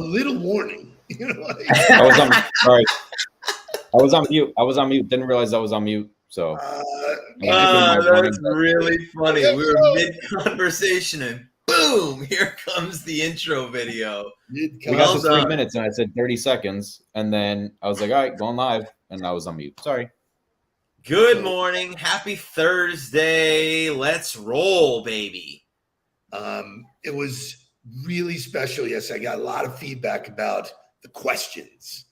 little warning. You know, like, I was on. Sorry, I was on mute. I was on mute. Didn't realize I was on mute. So that's really funny. We were mid-conversation and boom, here comes the intro video. We got to 3 minutes and I said 30 seconds. And then I was like, all right, going live. And I was on mute. Sorry. Good morning. Happy Thursday. Let's roll, baby. It was really special. Yes, I got a lot of feedback about the questions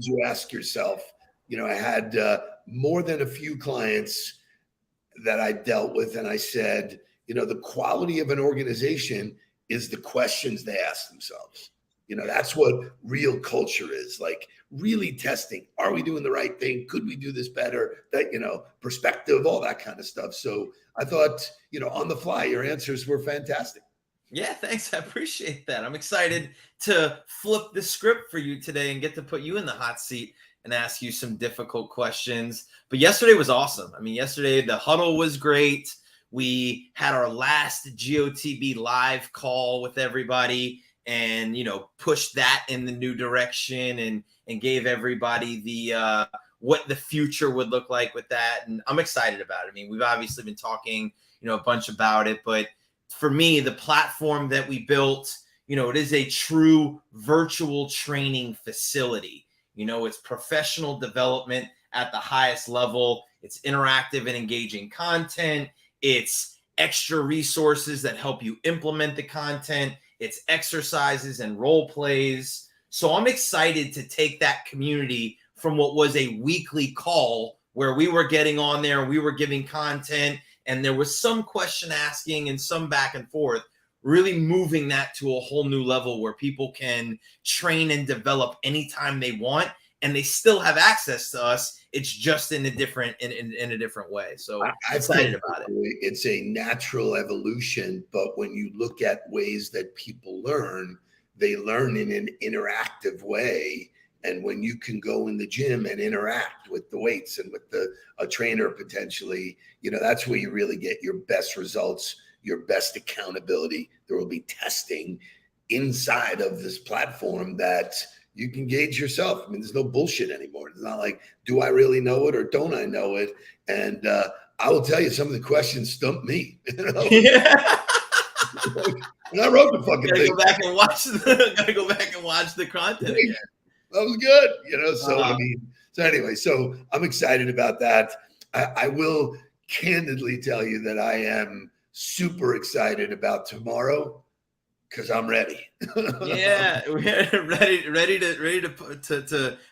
you ask yourself. You know, I had more than a few clients that I dealt with, and I said, you know, the quality of an organization is the questions they ask themselves. You know, that's what real culture is, like really testing. Are we doing the right thing? Could we do this better? That, you know, perspective, all that kind of stuff. So I thought, you know, on the fly, your answers were fantastic. Yeah, thanks. I appreciate that. I'm excited to flip the script for you today and get to put you in the hot seat and ask you some difficult questions. But yesterday was awesome. I mean, yesterday the huddle was great. We had our last GOTB live call with everybody and, you know, pushed that in the new direction and gave everybody the what the future would look like with that. And I'm excited about it. I mean, we've obviously been talking, you know, a bunch about it, but for me, the platform that we built, you know, it is a true virtual training facility. You know, it's professional development at the highest level. It's interactive and engaging content. It's extra resources that help you implement the content. It's exercises and role plays. So I'm excited to take that community from what was a weekly call where we were getting on there and we were giving content and there was some question asking and some back and forth, really moving that to a whole new level where people can train and develop anytime they want, and they still have access to us. It's just in a different in a different way. So I'm excited about it. It's a natural evolution, but when you look at ways that people learn, they learn in an interactive way. And when you can go in the gym and interact with the weights and with a trainer potentially, you know, that's where you really get your best results, your best accountability. There will be testing inside of this platform that you can gauge yourself. I mean, there's no bullshit anymore. It's not like, do I really know it or don't I know it? And I will tell you, some of the questions stumped me. You know? Yeah. And I wrote the fucking thing. Gotta go back and watch the content again. That was good, you know. So I mean, so anyway, so I'm excited about that. I will candidly tell you that I am super excited about tomorrow because I'm ready. Yeah, we're ready to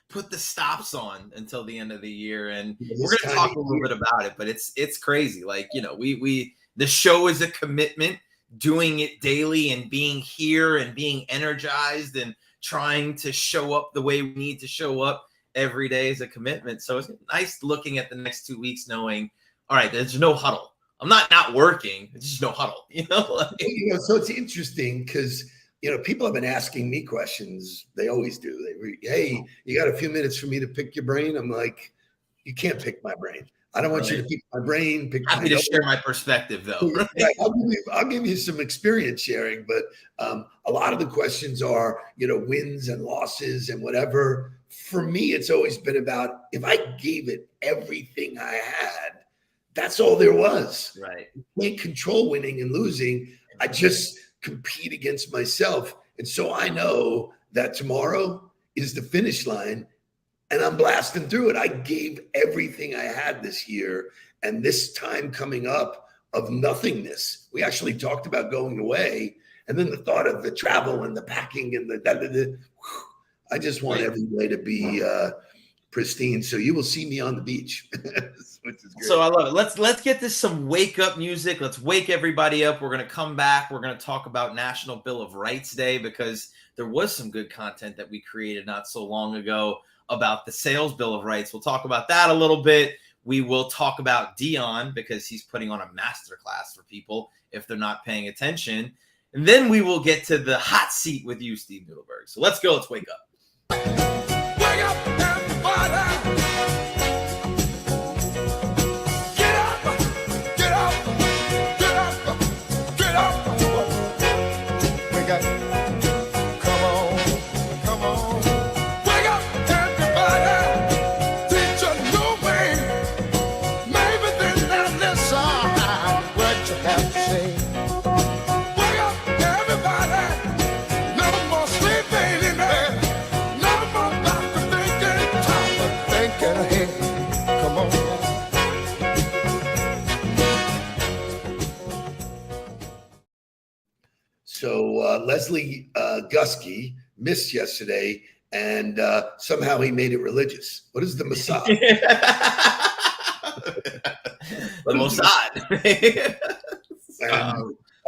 put the stops on until the end of the year, and we're gonna talk a little bit about it. But it's crazy, like, you know, we the show is a commitment, doing it daily and being here and being energized and trying to show up the way we need to show up every day is a commitment. So it's nice looking at the next 2 weeks knowing, all right, there's no huddle. I'm not working. It's just no huddle, you know? Like, you know, so it's interesting because, you know, people have been asking me questions. They always do. Hey, you got a few minutes for me to pick your brain? I'm like, you can't pick my brain. I don't want you to pick my brain. Happy to share my perspective, though. Right. I'll give you some experience sharing, but a lot of the questions are, you know, wins and losses and whatever. For me, it's always been about, if I gave it everything I had, that's all there was. Right. I can't control winning and losing. I just compete against myself. And so I know that tomorrow is the finish line. And I'm blasting through it. I gave everything I had this year. And this time coming up of nothingness, we actually talked about going away. And then the thought of the travel and the packing and I just want every day to be pristine. So you will see me on the beach, which is great. So I love it. Let's get this some wake up music. Let's wake everybody up. We're going to come back. We're going to talk about National Bill of Rights Day because there was some good content that we created not so long ago about the Sales Bill of Rights. We'll talk about that a little bit. We will talk about Dion because he's putting on a masterclass for people if they're not paying attention. And then we will get to the hot seat with you, Steve Nudelberg. So let's go. Let's wake up. Wake up, everybody. Get up, get up, get up, get up. Wake up. Come on. Leslie Gusky missed yesterday, and somehow he made it religious. What is the Mossad? The Mossad. And I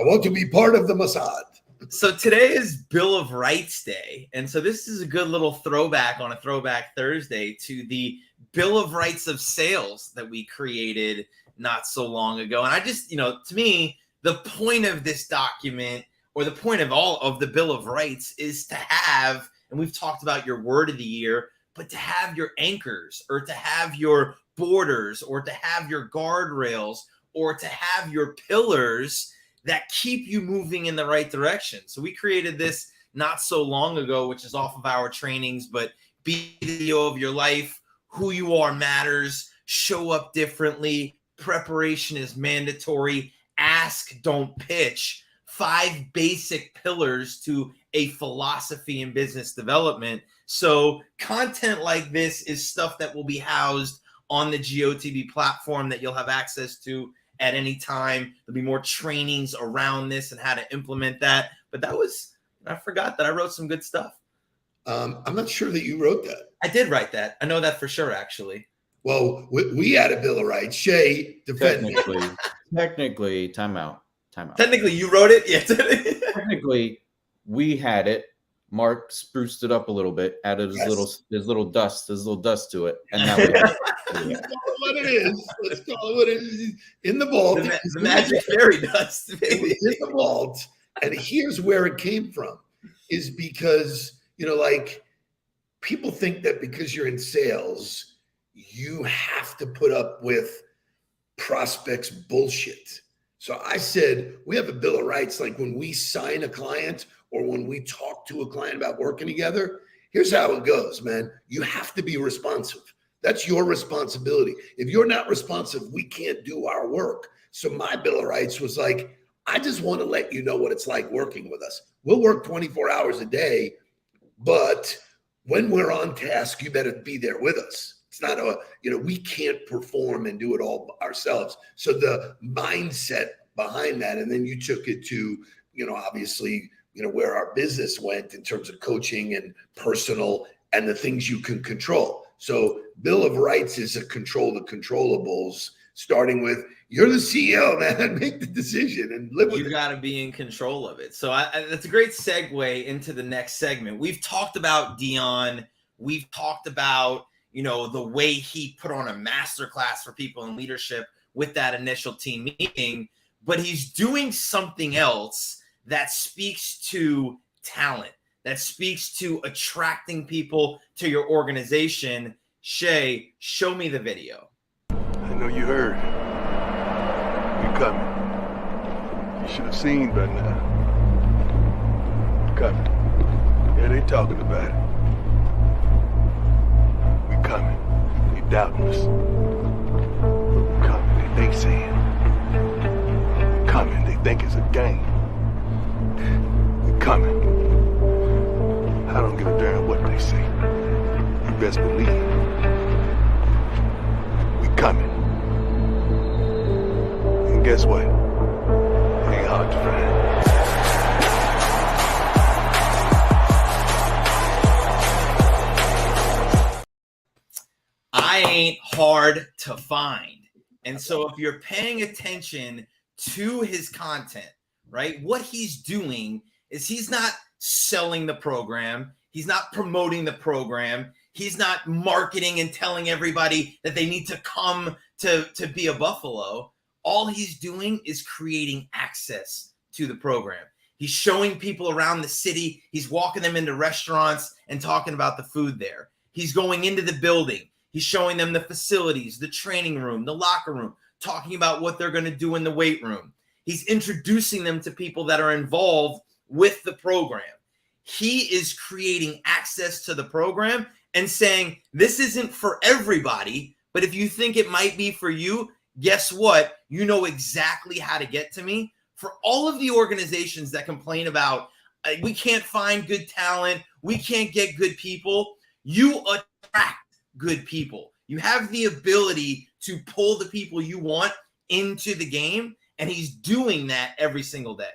want to be part of the Mossad. So today is Bill of Rights Day. And so this is a good little throwback on a Throwback Thursday to the Bill of Rights of Sales that we created not so long ago. And I just, to me, the point of this document, or the point of all of the Bill of Rights, is to have, and we've talked about your word of the year, but to have your anchors, or to have your borders, or to have your guardrails, or to have your pillars that keep you moving in the right direction. So we created this not so long ago, which is off of our trainings, but be the CEO of your life, who you are matters, show up differently, preparation is mandatory, ask, don't pitch, 5 basic pillars to a philosophy in business development. So content like this is stuff that will be housed on the GOTV platform that you'll have access to at any time. There'll be more trainings around this and how to implement that. But I forgot that I wrote some good stuff. I'm not sure that you wrote that. I did write that. I know that for sure, actually. Well, we had a Bill of Rights. Shay, defend me. Technically, timeout. Technically, you wrote it? Yeah. Technically, we had it. Mark spruced it up a little bit, added his little dust to it, and now we have it. Let's call it what it is. Let's call it what it is. In the vault. The magic fairy dust. It was in the vault. And here's where it came from, is because, people think that because you're in sales, you have to put up with prospects bullshit. So I said, we have a Bill of Rights. Like when we sign a client or when we talk to a client about working together, here's how it goes, man. You have to be responsive. That's your responsibility. If you're not responsive, we can't do our work. So my Bill of Rights was like, I just want to let you know what it's like working with us. We'll work 24 hours a day, but when we're on task, you better be there with us. It's not we can't perform and do it all ourselves. So the mindset behind that, and then you took it to, obviously, where our business went in terms of coaching and personal and the things you can control. So Bill of Rights is a control the controllables, starting with, you're the CEO, man, make the decision and live with it. You got to be in control of it. So that's a great segue into the next segment. We've talked about Dion. We've talked about, the way he put on a masterclass for people in leadership with that initial team meeting, but he's doing something else that speaks to talent, that speaks to attracting people to your organization. Shay, show me the video. I know you heard. You coming. You should have seen by now. Coming. Yeah, they talking about it. We coming. They doubting us. We coming. They saying. We coming. They think it's a game. We coming. I don't give a damn what they say. You best believe. We coming. And guess what? It ain't hard to find. I ain't hard to find. And so if you're paying attention to his content, right, what he's doing is he's not selling the program. He's not promoting the program. He's not marketing and telling everybody that they need to come to be a Buffalo. All he's doing is creating access to the program. He's showing people around the city. He's walking them into restaurants and talking about the food there. He's going into the building. He's showing them the facilities, the training room, the locker room, talking about what they're going to do in the weight room. He's introducing them to people that are involved with the program. He is creating access to the program and saying, this isn't for everybody, but if you think it might be for you, guess what? You know exactly how to get to me. For all of the organizations that complain about, we can't find good talent, we can't get good people, you attract good people. You have the ability to pull the people you want into the game, and he's doing that every single day.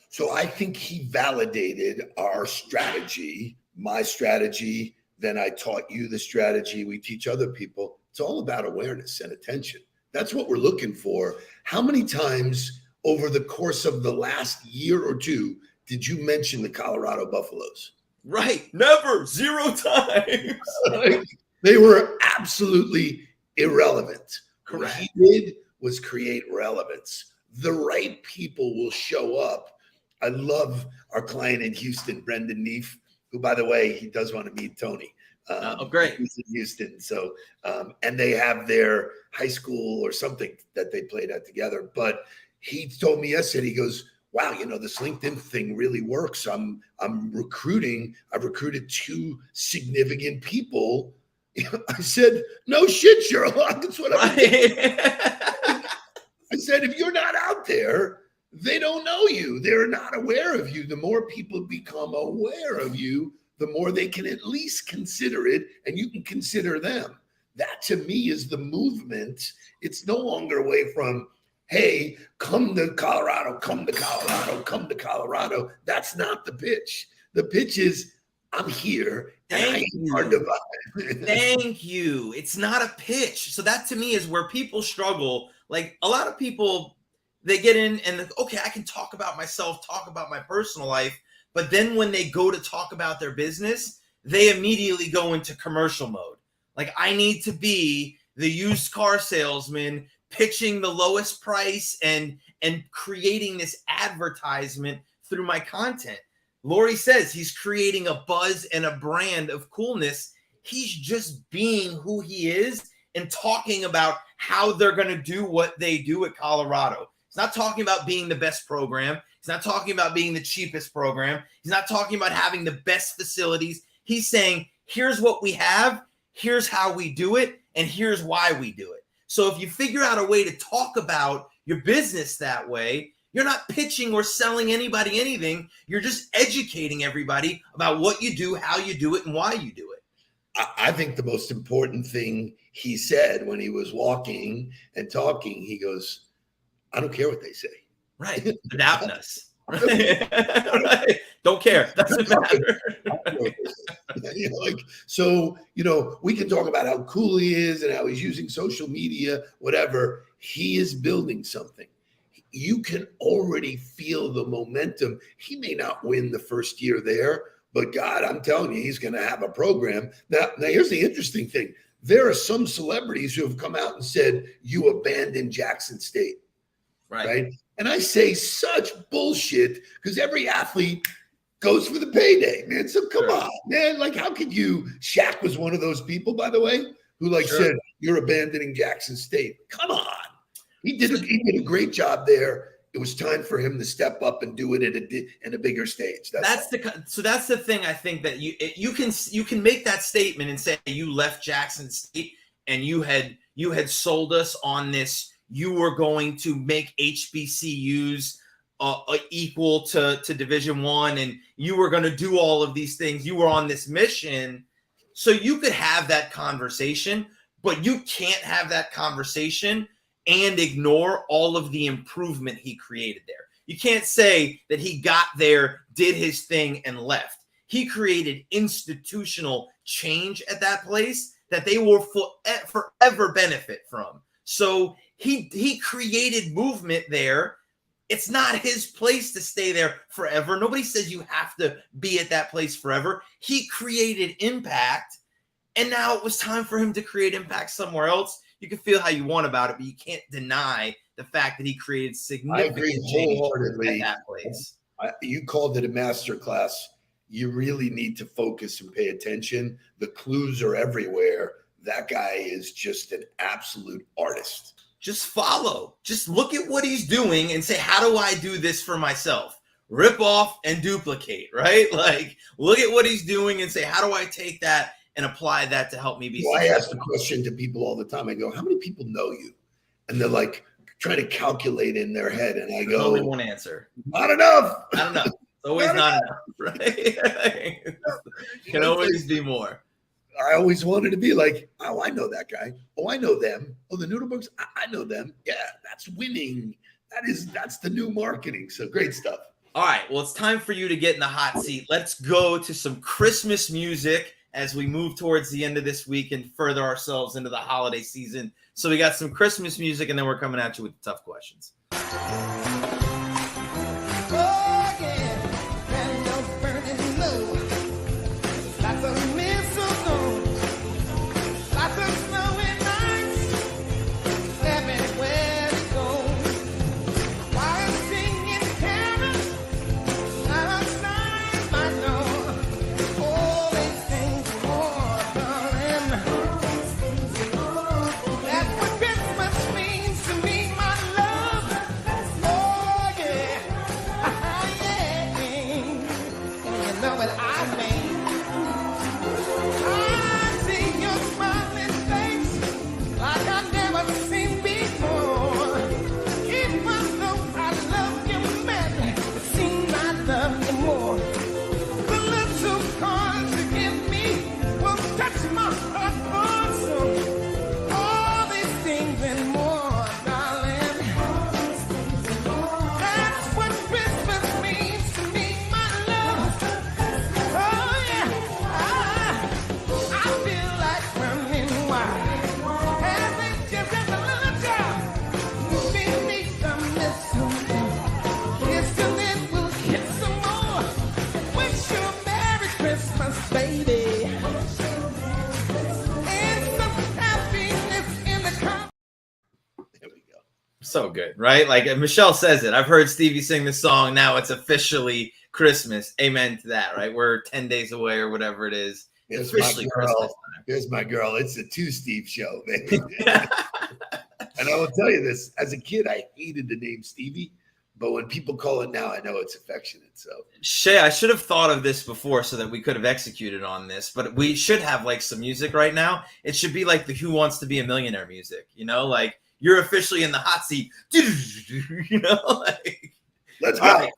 So I think he validated our strategy, my strategy. Then I taught you the strategy. We teach other people. It's all about awareness and attention. That's what we're looking for. How many times over the course of the last year or two did you mention the Colorado Buffaloes? Right. Never. 0 times. They were absolutely irrelevant. Correct. What he did was create relevance. The right people will show up. I love our client in Houston, Brendan Neef, who, by the way, he does want to meet Tony. Great. He's in Houston. So, and they have their high school or something that they played at together. But he told me yesterday, he goes, wow, this LinkedIn thing really works. I'm recruiting. I've recruited 2 significant people. I said, no shit, Sherlock. That's what I'm doing. I said, if you're not out there, they don't know you. They're not aware of you. The more people become aware of you, the more they can at least consider it, and you can consider them. That to me is the movement. It's no longer away from, hey, come to Colorado, come to Colorado, come to Colorado. That's not the pitch. The pitch is, I'm here and I am hard to vibe. Thank you. It's not a pitch. So that to me is where people struggle. Like a lot of people, they get in and okay, I can talk about myself, talk about my personal life. But then when they go to talk about their business, they immediately go into commercial mode. Like I need to be the used car salesman pitching the lowest price and creating this advertisement through my content. Lori says he's creating a buzz and a brand of coolness. He's just being who he is and talking about how they're going to do what they do at Colorado. He's not talking about being the best program. He's not talking about being the cheapest program. He's not talking about having the best facilities. He's saying, here's what we have, here's how we do it, and here's why we do it. So if you figure out a way to talk about your business that way, you're not pitching or selling anybody anything. You're just educating everybody about what you do, how you do it, and why you do it. I think the most important thing he said when he was walking and talking, he goes, I don't care what they say. Right. Adapt us. Right. Don't care. Doesn't matter. We can talk about how cool he is and how he's using social media, whatever. He is building something. You can already feel the momentum. He may not win the first year there, but God, I'm telling you, he's going to have a program. Now, here's the interesting thing. There are some celebrities who have come out and said, you abandoned Jackson State. Right? And I say such bullshit because every athlete goes for the payday, man. So come on, man. Like, how could you? Shaq was one of those people, by the way, who said, you're abandoning Jackson State. Come on. He did a great job there. It was time for him to step up and do it in a bigger stage. That's the thing. I think that you can make that statement and say you left Jackson State and you had sold us on this. You were going to make HBCUs equal to Division I, and you were going to do all of these things. You were on this mission, so you could have that conversation, but you can't have that conversation and ignore all of the improvement he created there. You can't say that he got there, did his thing, and left. He created institutional change at that place that they will forever benefit from. So he created movement there. It's not his place to stay there forever. Nobody says you have to be at that place forever. He created impact, and now it was time for him to create impact somewhere else. You can feel how you want about it, but you can't deny the fact that he created significant change at that place. You called it a masterclass. You really need to focus and pay attention. The clues are everywhere. That guy is just an absolute artist. Just follow. Just look at what he's doing and say, how do I do this for myself? Rip off and duplicate, right? Like, look at what he's doing and say, how do I take that and apply that to help me be successful? I ask the question to people all the time. I go, how many people know you? And they're like trying to calculate in their head. And I go, only one answer. Not enough. Not enough. It's always not enough, right? Can always be more. I always wanted to be like, oh, I know that guy. Oh, I know them. Oh, the Nudelbergs, I know them. Yeah, that's winning. That's the new marketing. So great stuff. All right, well, it's time for you to get in the hot seat. Let's go to some Christmas music as we move towards the end of this week and further ourselves into the holiday season. So we got some Christmas music, and then we're coming at you with the tough questions. So good, right? Like Michelle says it. I've heard Stevie sing this song. Now it's officially Christmas. Amen to that, right? We're 10 days away or whatever it is. It's officially Christmas time. Here's my girl. It's a two Steve show, baby. And I will tell you this: as a kid, I hated the name Stevie, but when people call it now, I know it's affectionate. So Shay, I should have thought of this before so that we could have executed on this, but we should have like some music right now. It should be like the Who Wants to Be a Millionaire music, you know, like you're officially in the hot seat, you know, like let's go. Right.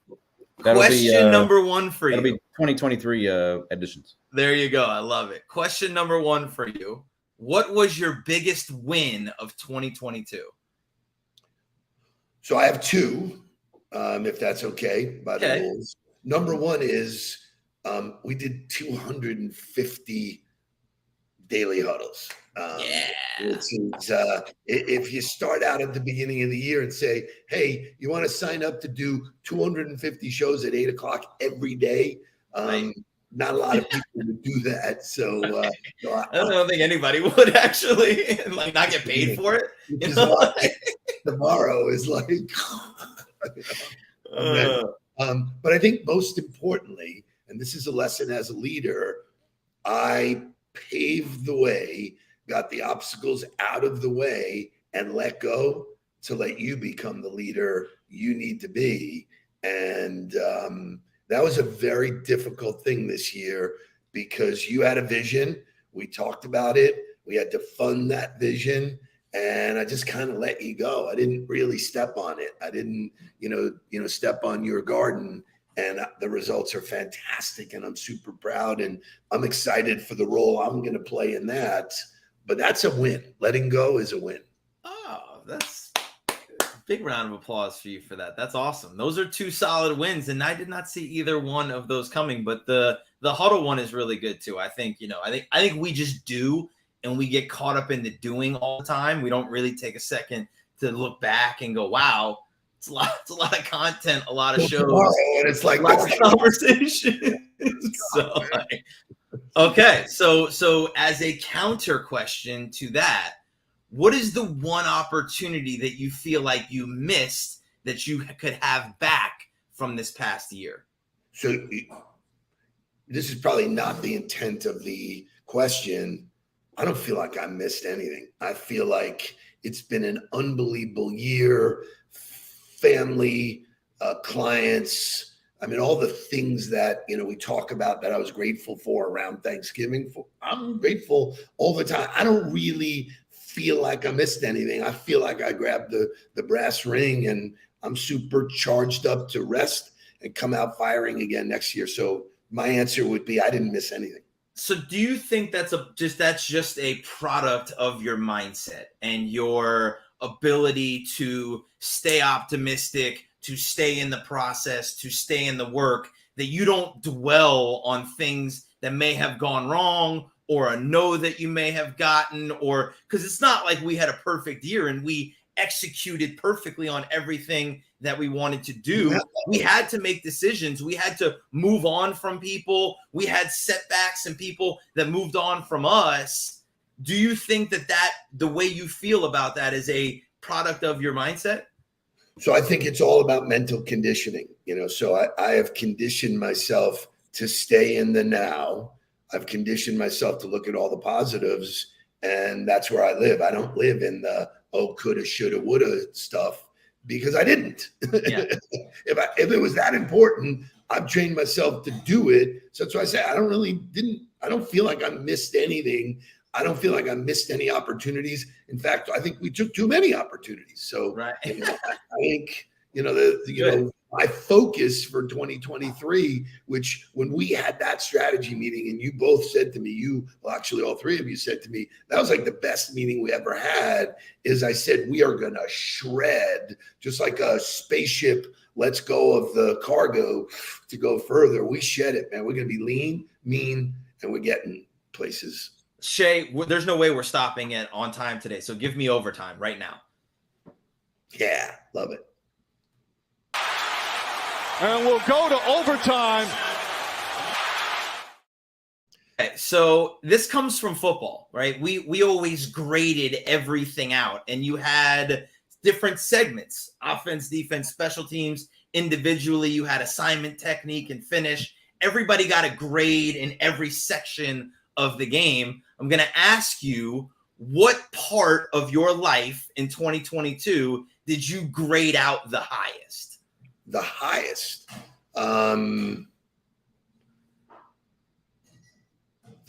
Question number one for you. That'll be 2023 editions. There you go. I love it. Question number one for you. What was your biggest win of 2022? So I have two, if that's okay, by the rules. Number one is we did 250 daily huddles. Which is, if you start out at the beginning of the year and say, hey, you want to sign up to do 250 shows at 8 o'clock every day, right. Not a lot of people would do that. So, I don't think anybody would actually like not get paid for it. Which is why tomorrow is like, but I think most importantly, and this is a lesson as a leader, I paved the way, got the obstacles out of the way, and let go to let you become the leader you need to be. And that was a very difficult thing this year because you had a vision. We talked about it. We had to fund that vision. And I just kind of let you go. I didn't really step on it. I didn't, step on your garden. And the results are fantastic. And I'm super proud. And I'm excited for the role I'm going to play in that. But that's a win. Letting go is a win. Oh, that's a big round of applause for you for that. That's awesome. Those are two solid wins. And I did not see either one of those coming. But the Huddle one is really good too. I think, I think we just do. And we get caught up in the doing all the time. We don't really take a second to look back and go, wow, it's a lot of content, a lot of shows. And it's like a lot of conversation. Okay. So as a counter question to that, what is the one opportunity that you feel like you missed that you could have back from this past year? So this is probably not the intent of the question. I don't feel like I missed anything. I feel like it's been an unbelievable year. Family, clients. I mean, all the things that, we talk about that I was grateful for around Thanksgiving. I'm grateful all the time. I don't really feel like I missed anything. I feel like I grabbed the brass ring and I'm super charged up to rest and come out firing again next year. So my answer would be I didn't miss anything. So do you think that's just a product of your mindset and your ability to stay optimistic, to stay in the process, to stay in the work, that you don't dwell on things that may have gone wrong or a no that you may have gotten, or because it's not like we had a perfect year and we executed perfectly on everything that we wanted to do. We had to make decisions. We had to move on from people. We had setbacks and people that moved on from us. Do you think that the way you feel about that is a product of your mindset? So I think it's all about mental conditioning, so I have conditioned myself to stay in the now. I've conditioned myself to look at all the positives, and that's where I live. I don't live in the, coulda, shoulda, woulda stuff, because I didn't. Yeah. If it was that important, I've trained myself to do it. So that's why I say I don't feel like I missed anything. I don't feel like I missed any opportunities. In fact, I think we took too many opportunities. So right. I think, my focus for 2023, which when we had that strategy meeting and you both said to me, actually all three of you said to me, that was like the best meeting we ever had, is I said, we are going to shred just like a spaceship. Let's go of the cargo to go further. We shed it, man. We're going to be lean, mean, and we're getting places. Shay, there's no way we're stopping it on time today. So give me overtime right now. Yeah, love it. And we'll go to overtime. Okay, so this comes from football, right? We always graded everything out, and you had different segments: offense, defense, special teams. Individually, you had assignment, technique, and finish. Everybody got a grade in every section of the game. I'm going to ask you, what part of your life in 2022 did you grade out the highest? The highest. The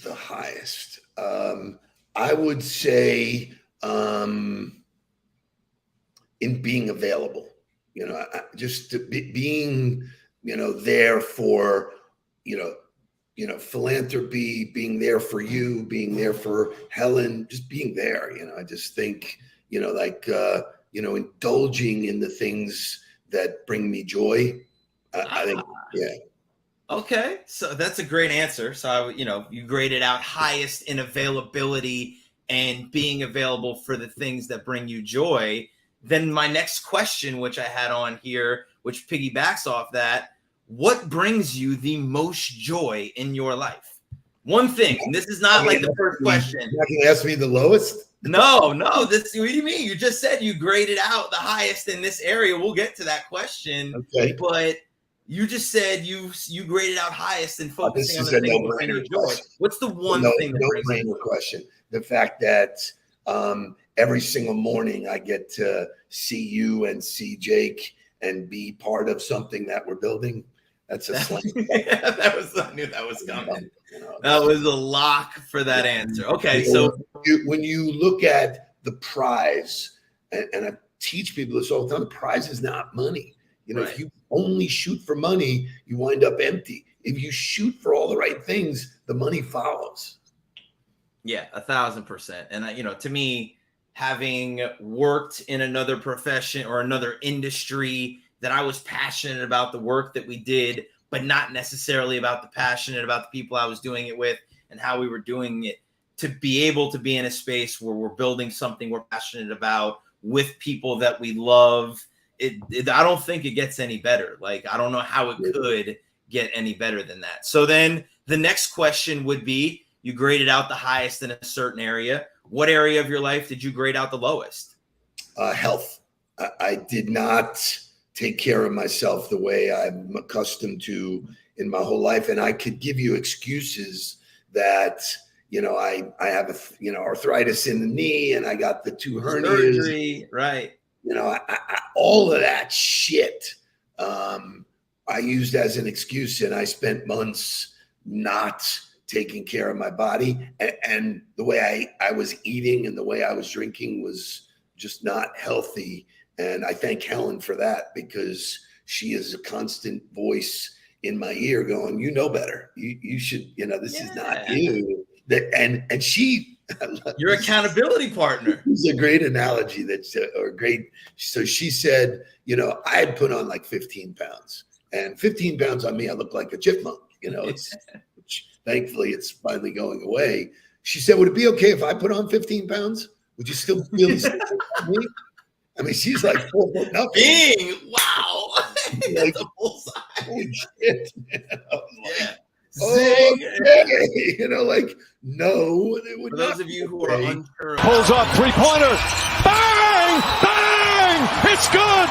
highest. I would say in being available, just being, there for, philanthropy, being there for you, being there for Helen, just being there. I just think, indulging in the things that bring me joy. I think, yeah. Okay, so that's a great answer. So, you graded out highest in availability and being available for the things that bring you joy. Then my next question, which I had on here, which piggybacks off that, what brings you the most joy in your life? One thing. And this is not like the first question. You're not going to ask me the lowest? No. This, what do you mean? You just said you graded out the highest in this area. We'll get to that question. Okay. But you just said you graded out highest and focusing on the thing that brings you joy. What's the one thing that brings you joy? Question. The fact that every single morning I get to see you and see Jake and be part of something that we're building. That's a slam. I knew that was coming. That was a lock for that answer. Okay, so when you look at the prize, and I teach people this all the time, the prize is not money. Right. If you only shoot for money, you wind up empty. If you shoot for all the right things, the money follows. Yeah, 1,000%. And to me, having worked in another profession or another industry, that I was passionate about the work that we did, but not necessarily about the people I was doing it with and how we were doing it, to be able to be in a space where we're building something we're passionate about with people that we love. I don't think it gets any better. Like, I don't know how it could get any better than that. So then the next question would be, you graded out the highest in a certain area. What area of your life did you grade out the lowest? Health. I did not take care of myself the way I'm accustomed to in my whole life. And I could give you excuses that, I have arthritis in the knee and I got the 2 hernias. Surgery, right. All of that shit I used as an excuse, and I spent months not taking care of my body. And the way I was eating and the way I was drinking was just not healthy. And I thank Helen for that, because she is a constant voice in my ear going, better. You should, this is not you. And she Your accountability partner. It's a great analogy or great. So she said, I had put on like 15 pounds, and 15 pounds on me, I look like a chipmunk. Thankfully it's finally going away. She said, would it be okay if I put on 15 pounds? Would you still feel the same as me? I mean, she's like 4 foot nothing. Bing! Wow. Like, That's a bullseye. holy shit. I was like, Zing. okay. Like, no. It would For not those of you be who are okay. unsure, Pulls up, three-pointer. Bang! Bang! It's good.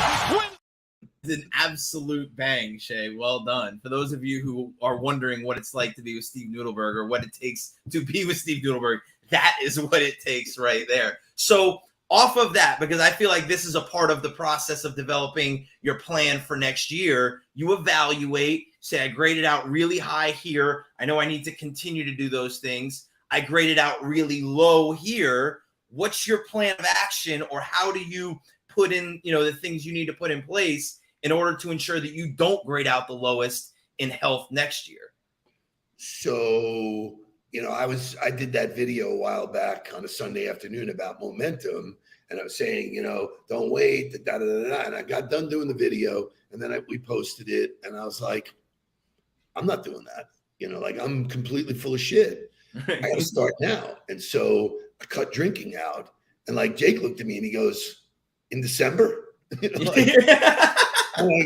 it's an absolute bang, Shay. Well done. For those of you who are wondering what it's like to be with Steve Nudelberg or what it takes to be with Steve Nudelberg, that is what it takes right there. So off of that, because I feel like this is a part of the process of developing your plan for next year, you evaluate, say, I graded out really high here. I know I need to continue to do those things. I graded out really low here. What's your plan of action, or how do you put in, the things you need to put in place in order to ensure that you don't grade out the lowest in health next year? So, I did that video a while back on a Sunday afternoon about momentum. And I was saying, don't wait, da, da, da, da. And I got done doing the video, and then we posted it. And I was like, I'm not doing that. I'm completely full of shit. I got to start now. And so I cut drinking out. And like Jake looked at me and he goes, in December? And I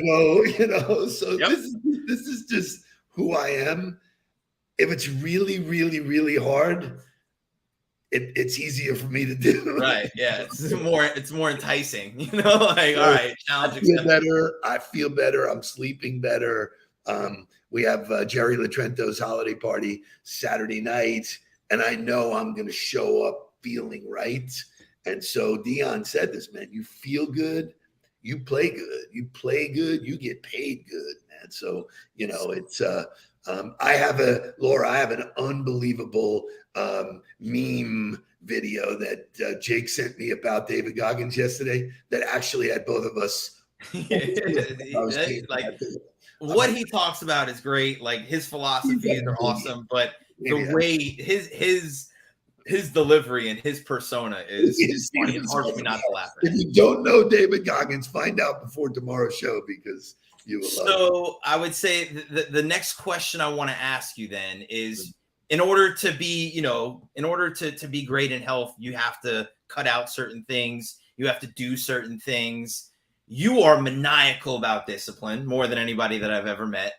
go, so Yep. this is just who I am. If it's really, really, really hard, it's easier for me to do. Right. Yeah. It's more enticing, all right. Challenge I feel better. I'm sleeping better. We have Jerry Latrento's holiday party Saturday night, and I know I'm going to show up feeling right. And so Dion said this, man, you feel good, you play good, you get paid good, man. So, it's, I have an unbelievable meme video that Jake sent me about David Goggins yesterday that actually had both of us. What he talks about is great. Like, his philosophies are awesome, but the way his delivery and his persona is funny. It's hard for me not to laugh at. If you don't know David Goggins, find out before tomorrow's show, because you will love it. So I would say the next question I want to ask you then is, in order to be great in health, you have to cut out certain things. You have to do certain things. You are maniacal about discipline, more than anybody that I've ever met.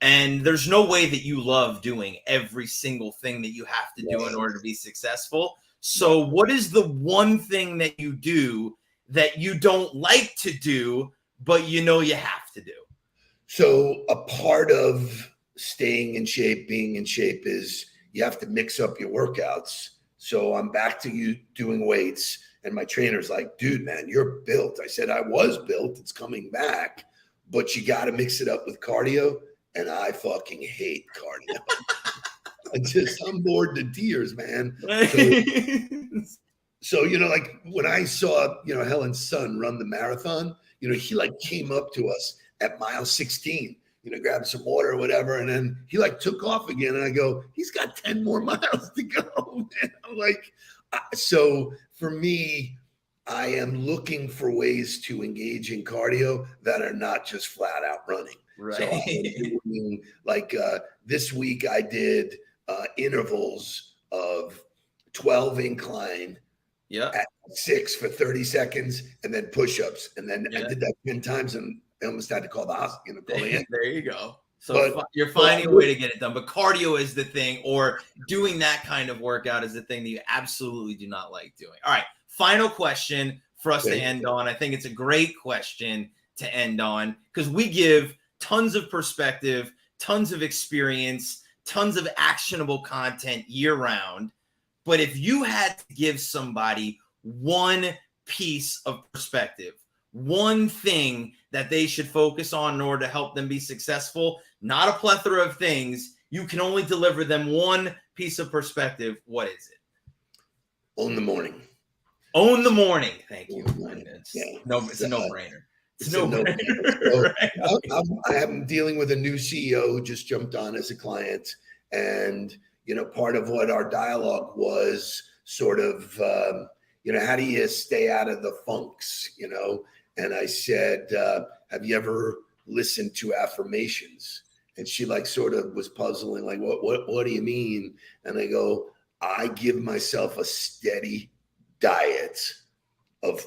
And there's no way that you love doing every single thing that you have to do in order to be successful. So what is the one thing that you do that you don't like to do, but you have to do? So a part of staying in shape, being in shape, is you have to mix up your workouts. So I'm back to you doing weights, and my trainer's like, dude, man, you're built. I said, I was built. It's coming back, but you got to mix it up with cardio. And I fucking hate cardio. I'm bored to tears, man. So, like when I saw, Helen's son run the marathon, he like came up to us at mile 16, grabbed some water or whatever. And then he like took off again. And I go, he's got 10 more miles to go, man. I'm like, so for me, I am looking for ways to engage in cardio that are not just flat out running. Right. So I'm doing, like this week I did intervals of 12 incline at 6 for 30 seconds, and then push-ups. And then I did that 10 times, and I almost had to call the hospital. There you go. So you're finding a way to get it done. But cardio is the thing, or doing that kind of workout is the thing that you absolutely do not like doing. All right. Final question for us to end on. I think it's a great question to end on, because we give tons of perspective, tons of experience, tons of actionable content year round. But if you had to give somebody one piece of perspective, one thing that they should focus on in order to help them be successful, not a plethora of things, you can only deliver them one piece of perspective. What is it? Own the morning. Own the morning. Thank you. It's It's a no-brainer. It's a no-brainer. So I'm dealing with a new CEO who just jumped on as a client. And, part of what our dialogue was sort of, how do you stay out of the funks, And I said, have you ever listened to affirmations? And she like sort of was puzzling, like, what do you mean? And I go, I give myself a steady diet of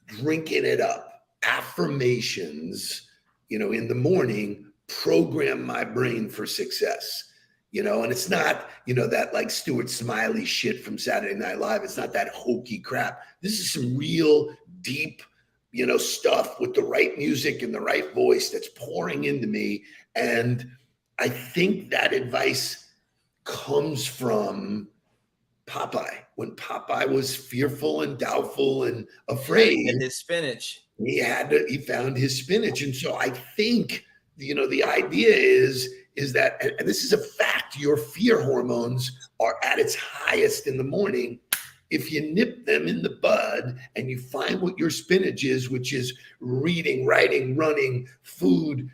drinking it up. Affirmations, in the morning, program my brain for success. And it's not, that like Stuart Smiley shit from Saturday Night Live. It's not that hokey crap. This is some real deep, stuff with the right music and the right voice that's pouring into me. And I think that advice comes from Popeye. When Popeye was fearful and doubtful and afraid, and his spinach, he found his spinach. And so I think, the idea is that, and this is a fact, your fear hormones are at its highest in the morning. If you nip them in the bud and you find what your spinach is, which is reading, writing, running, food,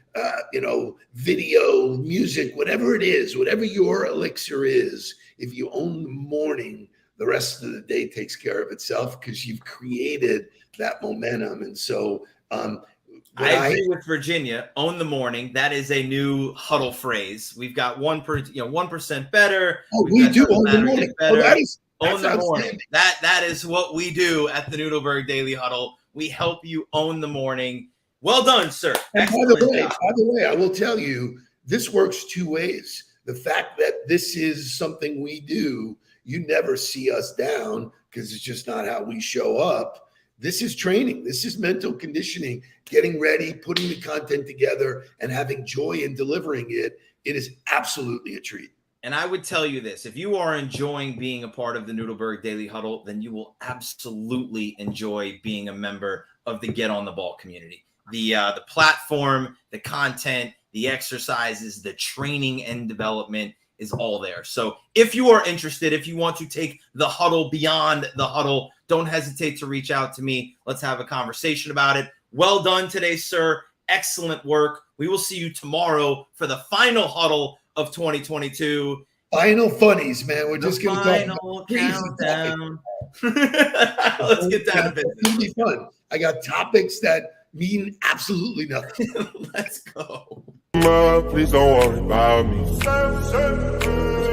video, music, whatever it is, whatever your elixir is, if you own the morning, the rest of the day takes care of itself because you've created that momentum. And so I agree with Virginia. Own the morning. That is a new Huddle phrase. We've got 1% better. Oh, we do own the morning. Better. That's own the morning. That is what we do at the Nudelberg Daily Huddle. We help you own the morning. Well done, sir. And by the way, I will tell you, this works two ways. The fact that this is something we do, you never see us down because it's just not how we show up. This is training. This is mental conditioning, getting ready, putting the content together, and having joy in delivering it. It is absolutely a treat. And I would tell you this, if you are enjoying being a part of the Nudelberg Daily Huddle, then you will absolutely enjoy being a member of the Get on the Ball community. The platform, the content, the exercises, the training and development is all there. So if you are interested, if you want to take the huddle beyond the huddle, don't hesitate to reach out to me. Let's have a conversation about it. Well done today, sir. Excellent work. We will see you tomorrow for the final huddle of 2022. Final funnies, man. We're just going to talk countdown. Let's get down to business. It's going to be fun. I got topics that mean absolutely nothing. Let's go. Please don't worry about me.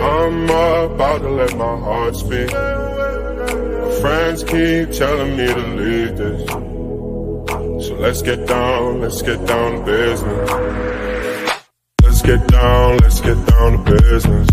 I'm about to let my heart speak. My friends keep telling me to leave this. So let's get down to business. Let's get down to business.